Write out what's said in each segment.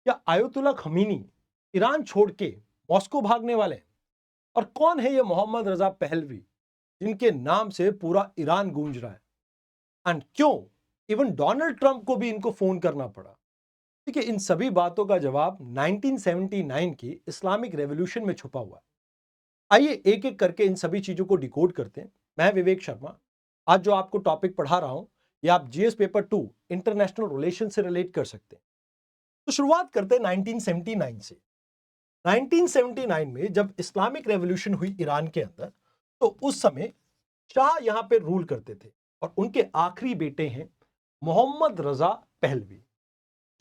क्या ayatollah Khomeini Iran छोड़ के मॉस्को भागने वाले हैं? और कौन है ये मोहम्मद रजा पहलवी जिनके नाम से पूरा ईरान गूंज रहा है? एंड क्यों इवन डोनाल्ड ट्रंप को भी इनको फोन करना पड़ा? देखिए, इन सभी बातों का जवाब 1979 की इस्लामिक रेवोल्यूशन में छुपा हुआ है। आइए एक एक करके इन सभी चीजों को डिकोड करते हैं। मैं विवेक शर्मा आज जो आपको टॉपिक पढ़ा रहा हूं, ये आप जीएस पेपर 2 इंटरनेशनल रिलेशन से रिलेट कर सकते हैं। तो शुरुआत करते हैं 1979 से। 1979 में जब इस्लामिक रेवोल्यूशन हुई ईरान के अंदर, तो उस समय शाह यहां पे रूल करते थे और उनके आखिरी बेटे हैं मोहम्मद रजा पहलवी,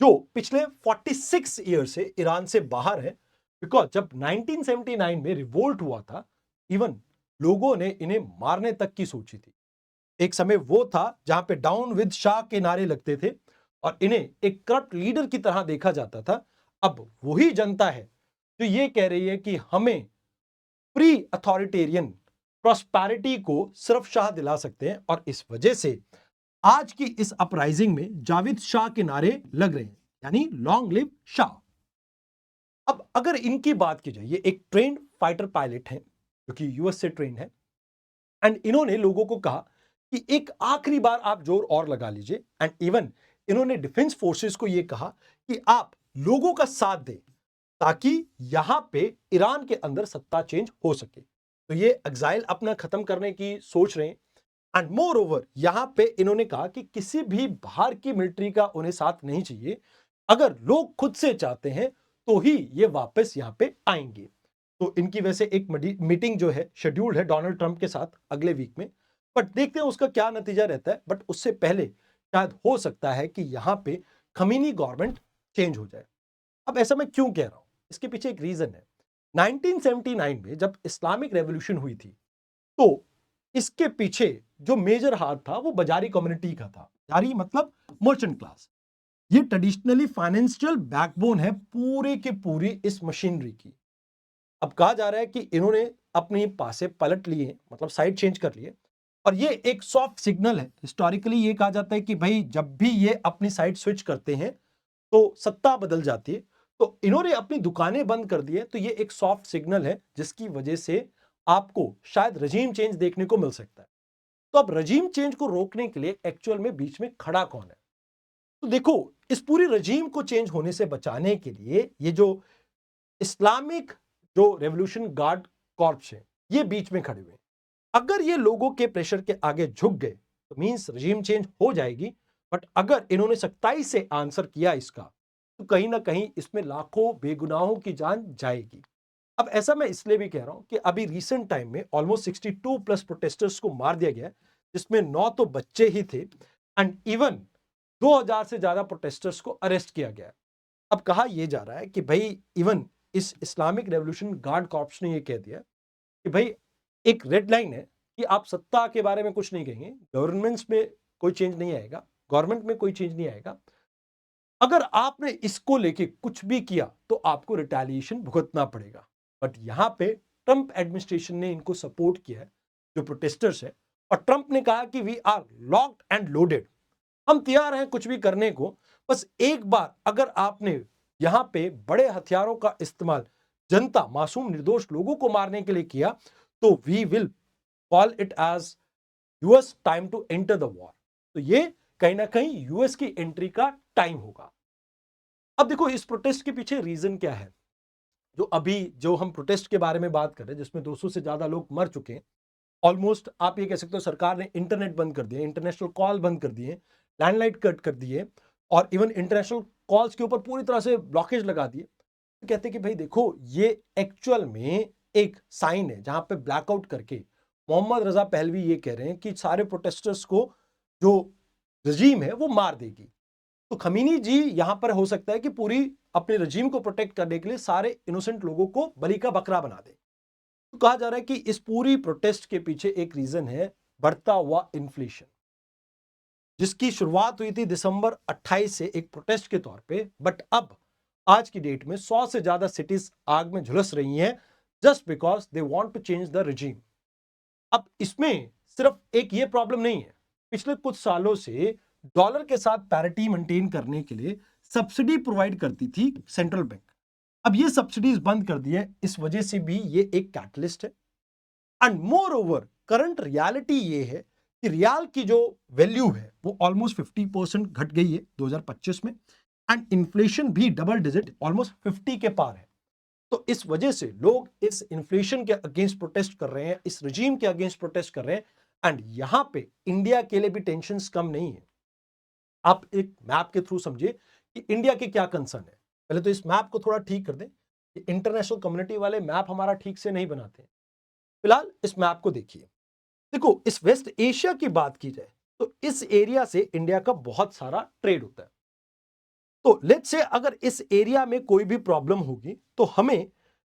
जो पिछले 46 ईयर से ईरान से बाहर है। बिकॉज जब 1979 में रिवोल्ट हुआ था, इवन लोगों ने इन्हें मारने तक की सोची थी। एक समय वो था जहां पे डाउन विद शाह के नारे लगते थे और इन्हें एक करप्ट लीडर की तरह देखा जाता था। अब वही जनता है जो ये कह रही है कि हमें प्री अथॉरिटेरियन प्रॉस्पेरिटी को सिर्फ शाह दिला सकते हैं, और इस वजह से आज की इस अपराइजिंग में जावेद शाह के नारे लग रहे हैं, यानी लॉन्ग लिव शाह। अब अगर इनकी बात की जाए, ये एक ट्रेंड फाइटर पायलट हैं जो कि यूएस से ट्रेंड है। एंड इन्होंने लोगों को कहा कि एक आखिरी बार आप जोर और लगा लीजिए। एंड इवन इन्होंने डिफेंस फोर्सेस को यह कहा कि आप लोगों का साथ दें ताकि यहां पे ईरान के अंदर सत्ता चेंज हो सके। तो ये एग्जाइल अपना खत्म करने की सोच रहे हैं। एंड मोर ओवर यहां पे इन्होंने कहा कि किसी भी बाहर की मिलिट्री का उन्हें साथ नहीं चाहिए। अगर लोग खुद से चाहते हैं तो ही ये वापस यहां पे आएंगे। तो इनकी वैसे एक मीटिंग जो है शेड्यूल्ड है डोनाल्ड ट्रंप के साथ अगले वीक में। बट देखते हैं उसका क्या नतीजा रहता है। बट उससे पहले शायद हो सकता है कि यहां पे खमीनी गवर्नमेंट चेंज हो जाए। अब ऐसा मैं क्यों कह रहा हूं, इसके पीछे एक रीजन है। 1979 में जब इस्लामिक रेवोल्यूशन हुई थी, तो इसके पीछे जो मेजर हाथ था वो बाजारी कम्युनिटी का था। बाजारी मतलब मर्चेंट क्लास। ये ट्रेडिशनली फाइनेंशियल बैकबोन है पूरे के पूरी इस मशीनरी की। अब कहा जा रहा है कि इन्होंने अपनी पासे पलट लिए, मतलब साइड चेंज कर लिए। और ये एक सॉफ्ट सिग्नल है। हिस्टोरिकली ये कहा जाता है कि भाई जब भी ये अपनी साइड स्विच करते हैं तो सत्ता बदल जाती है। तो इन्होंने अपनी दुकानें बंद कर दी है, तो ये एक सॉफ्ट सिग्नल है जिसकी वजह से आपको शायद रजीम चेंज देखने को मिल सकता है। तो अब रजीम चेंज को रोकने के लिए एक्चुअल में बीच में खड़ा कौन है? तो देखो, इस पूरी रजीम को चेंज होने से बचाने के लिए ये जो इस्लामिक जो रेवोल्यूशन गार्ड कॉर्प्स है, ये बीच में खड़े हुए हैं। अगर ये लोगों के प्रेशर के आगे झुक गए तो मींस रजीम चेंज हो जाएगी। बट अगर इन्होंने सख्ताई से आंसर किया इसका, तो कहीं ना कहीं इसमें लाखों बेगुनाहों की जान जाएगी। अब ऐसा मैं इसलिए भी कह रहा हूं कि अभी रिसेंट टाइम में ऑलमोस्ट 62 प्लस प्रोटेस्टर्स को मार दिया गया, जिसमें 9 तो बच्चे ही थे। एंड इवन 2000 से ज्यादा प्रोटेस्टर्स को अरेस्ट किया गया। अब कहा यह जा रहा है कि भाई इवन इस इस्लामिक रेवोल्यूशन गार्ड कॉर्प्स ने यह कह दिया कि भाई एक रेड लाइन है कि आप सत्ता के बारे में कुछ नहीं कहेंगे, गवर्नमेंट्स में कोई चेंज नहीं आएगा, गवर्नमेंट में कोई चेंज नहीं आएगा। अगर आपने इसको लेके कुछ भी किया तो आपको रिटेलिएशन भुगतना पड़ेगा। बट यहां पे ट्रंप एडमिनिस्ट्रेशन ने इनको सपोर्ट किया है, जो प्रोटेस्टर्स है। और ट्रंप ने कहा कि we are locked and loaded, हम तैयार हैं कुछ भी करने को। बस एक बार अगर आपने यहां पे बड़े हथियारों का इस्तेमाल जनता मासूम निर्दोष लोगों को मारने के लिए किया, तो we will call it as US time to enter the war. तो ये कहीं ना कहीं यूएस की एंट्री का टाइम होगा। अब देखो, इस प्रोटेस्ट के पीछे रीजन क्या है। जो अभी जो हम प्रोटेस्ट के बारे में बात कर रहे हैं, जिसमें 200 से ज्यादा लोग मर चुके हैं। ऑलमोस्ट आप ये कह सकते हो सरकार ने इंटरनेट बंद कर दिए, इंटरनेशनल कॉल बंद कर दिए, लैंडलाइन कट कर दिए, और इवन इंटरनेशनल कॉल्स के ऊपर पूरी तरह से ब्लॉकेज लगा दिए। तो कहते हैं कि भाई देखो, ये एक्चुअल में एक साइन है जहां पे ब्लैकआउट करके मोहम्मद रजा पहलवी ये कह रहे हैं कि सारे प्रोटेस्टर्स को जो रजीम है वो मार देगी। तो खमीनी जी यहां पर हो सकता है कि पूरी अपने रजीम को प्रोटेक्ट करने के लिए सारे इनोसेंट लोगों को बलि का बकरा बना दे। तो कहा जा रहा है कि इस पूरी प्रोटेस्ट के पीछे एक रीजन है बढ़ता हुआ इन्फ्लेशन, जिसकी शुरुआत हुई थी दिसंबर 28 से एक प्रोटेस्ट के तौर पे। बट अब आज की डेट में 100 से ज्यादा सिटीज आग में झुलस रही हैं just because they want to change the regime. अब इसमें सिर्फ एक ये प्रॉब्लम नहीं है। पिछले कुछ सालों से डॉलर के साथ पैरिटी मेंटेन करने के लिए सब्सिडी प्रोवाइड करती थी सेंट्रल बैंक। अब ये सब्सिडीज बंद कर दी है, इस वजह से भी ये एक कैटलिस्ट है। And more over current reality ये है कि रियाल की जो वैल्यू है वो ऑलमोस्ट 50% घट गई है 2025 में, एंड इन्फ्लेशन भी डबल डिजिट ऑलमोस्ट 50 के पार है। तो इस वजह से लोग इस इन्फ्लेशन के अगेंस्ट प्रोटेस्ट कर रहे हैं, इस रजीम के अगेंस्ट प्रोटेस्ट कर रहे हैं। एंड यहां पे इंडिया के लिए भी टेंशन कम नहीं है। आप एक मैप के थ्रू समझिए कि इंडिया के क्या कंसर्न है। पहले तो इस मैप को थोड़ा ठीक कर दें कि इंटरनेशनल कम्युनिटी वाले मैप हमारा ठीक से नहीं बनाते हैं। फिलहाल इस मैप को देखिए। देखो, इस वेस्ट एशिया की बात की जाए तो इस एरिया से इंडिया का बहुत सारा ट्रेड होता है। तो लेट्स से अगर इस एरिया में कोई भी प्रॉब्लम होगी तो हमें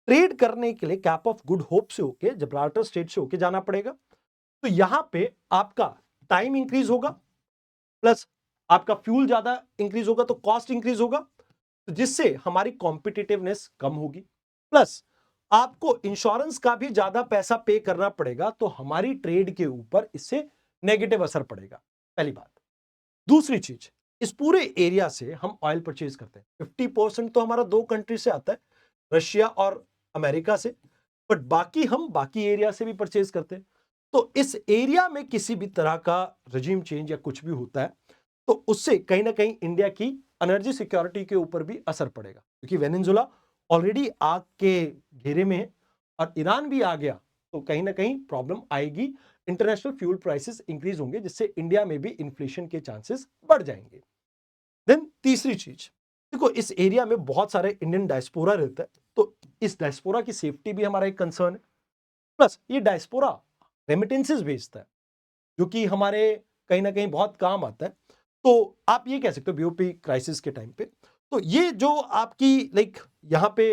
ट्रेड करने के लिए कैप ऑफ गुड होप से होके जिब्राल्टर स्ट्रेट से होके जाना पड़ेगा। तो यहां पे आपका टाइम इंक्रीज होगा, प्लस आपका फ्यूल ज्यादा इंक्रीज होगा तो कॉस्ट इंक्रीज होगा, तो जिससे हमारी कॉम्पिटिटिवनेस कम होगी। प्लस आपको इंश्योरेंस का भी ज्यादा पैसा पे करना पड़ेगा, तो हमारी ट्रेड के ऊपर इससे नेगेटिव असर पड़ेगा। पहली बात। दूसरी चीज, इस पूरे एरिया से हम ऑयल परचेज करते हैं। 50% तो हमारा दो कंट्री से आता है, रशिया और अमेरिका से, बट बाकी हम बाकी एरिया से भी परचेज करते हैं। तो इस एरिया में किसी भी तरह का रजीम चेंज या कुछ भी होता है तो उससे कहीं ना कहीं इंडिया की एनर्जी सिक्योरिटी के ऊपर भी असर पड़ेगा, क्योंकि वेनेजुला ऑलरेडी आग के घेरे में है और ईरान भी आ गया तो कहीं ना कहीं प्रॉब्लम आएगी। इंटरनेशनल फ्यूल प्राइसेस इंक्रीज होंगे, जिससे इंडिया में भी इन्फ्लेशन के चांसेस बढ़ जाएंगे। देन तीसरी चीज, देखो इस एरिया में बहुत सारे इंडियन डायस्पोरा रहता है, तो इस डायस्पोरा की सेफ्टी भी हमारा एक कंसर्न है। प्लस ये डायस्पोरा रेमिटेंसेस भेजता है जो कि हमारे कहीं ना कहीं बहुत काम आता है। तो आप ये कह सकते हो बीओपी क्राइसिस के टाइम पे, तो ये जो आपकी यहाँ पे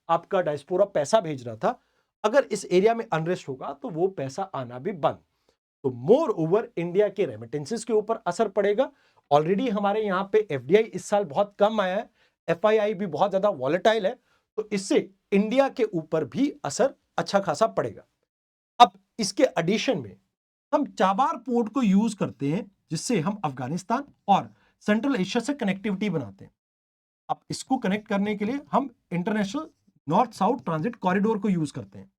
आपका डायस्पोरा पैसा भेज रहा था, अगर इस एरिया में अनरेस्ट होगा तो वो पैसा आना भी बंद। तो मोर ओवर इंडिया के रेमिटेंसेस के ऊपर असर पड़ेगा। ऑलरेडी हमारे यहाँ पे एफडीआई इस साल बहुत कम आया है, एफआईआई भी बहुत ज्यादा वॉलेटाइल है, तो इससे इंडिया के ऊपर भी असर अच्छा खासा पड़ेगा। अब इसके एडिशन में हम चाबार पोर्ट को यूज करते हैं, जिससे हम अफगानिस्तान और सेंट्रल एशिया से कनेक्टिविटी बनाते हैं। अब इसको कनेक्ट करने के लिए हम international north south transit corridor को यूज करते हैं।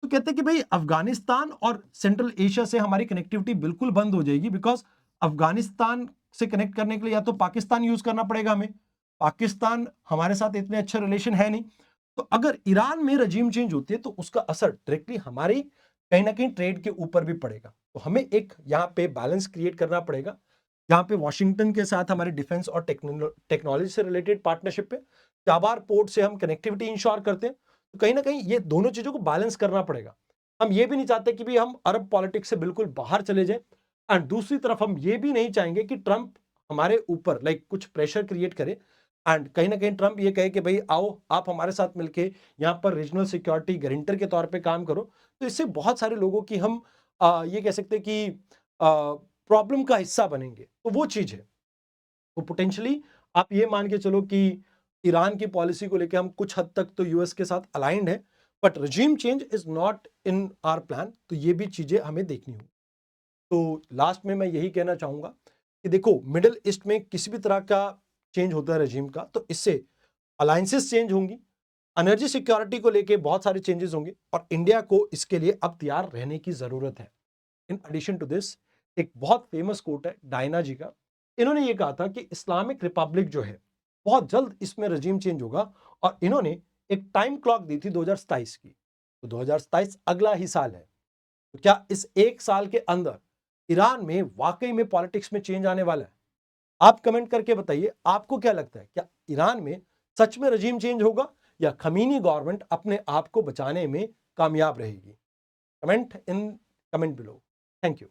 तो कहते हैं कि भाई अफगानिस्तान और सेंट्रल एशिया से हमारी कनेक्टिविटी बिल्कुल बंद हो जाएगी, बिकॉज अफगानिस्तान से कनेक्ट करने के लिए या तो पाकिस्तान यूज करना पड़ेगा हमें, पाकिस्तान हमारे साथ इतने अच्छे रिलेशन है नहीं। तो अगर ईरान में रजीम चेंज होती है तो उसका असर डायरेक्टली हमारी कहीं ना कहीं ट्रेड के ऊपर भी पड़ेगा। तो हमें एक यहाँ पे बैलेंस क्रिएट करना पड़ेगा, जहाँ पे वॉशिंगटन के साथ हमारे डिफेंस और टेक्नोलॉजी से रिलेटेड पार्टनरशिप है, चाबार पोर्ट से हम कनेक्टिविटी इंश्योर करते हैं। तो कहीं ना कहीं ये दोनों चीजों को बैलेंस करना पड़ेगा। हम ये भी नहीं चाहते कि भी हम अरब पॉलिटिक्स से बिल्कुल बाहर चले जाएं, एंड दूसरी तरफ हम ये भी नहीं चाहेंगे कि ट्रंप हमारे ऊपर कुछ प्रेशर क्रिएट करे, एंड कहीं ना कहीं ट्रंप ये कहे कि भाई आओ आप हमारे साथ मिलके यहाँ पर रीजनल सिक्योरिटी गारंटर के तौर पे काम करो। तो इससे बहुत सारे लोगों की हम ये कह सकते हैं कि प्रॉब्लम का हिस्सा बनेंगे। तो वो चीज है। तो पोटेंशियली आप ये मान के चलो कि ईरान की पॉलिसी को लेकर हम कुछ हद तक तो यूएस के साथ अलाइंड है, but regime change is not in our plan. तो ये भी चीजें हमें देखनी होगी। तो लास्ट में मैं यही कहना चाहूंगा कि देखो मिडिल ईस्ट में किसी भी तरह का चेंज होता है रजीम का, तो इससे अलायंसेस चेंज होंगी, एनर्जी सिक्योरिटी को लेके बहुत सारे चेंजेस होंगे, और इंडिया को इसके लिए अब तैयार रहने की जरूरत है। इन एडिशन टू दिस, एक बहुत फेमस कोट है डायना जी का। इन्होंने ये कहा था कि इस्लामिक रिपब्लिक जो है बहुत जल्द इसमें रजीम चेंज होगा, और इन्होंने एक टाइम क्लॉक दी थी 2027 की। तो 2027 अगला ही साल है। तो क्या इस एक साल के अंदर ईरान में वाकई में पॉलिटिक्स में चेंज आने वाला है? आप कमेंट करके बताइए, आपको क्या लगता है, क्या ईरान में सच में रजीम चेंज होगा या खमीनी गवर्नमेंट अपने आप को बचाने में कामयाब रहेगी? Comment in comment below. Thank you.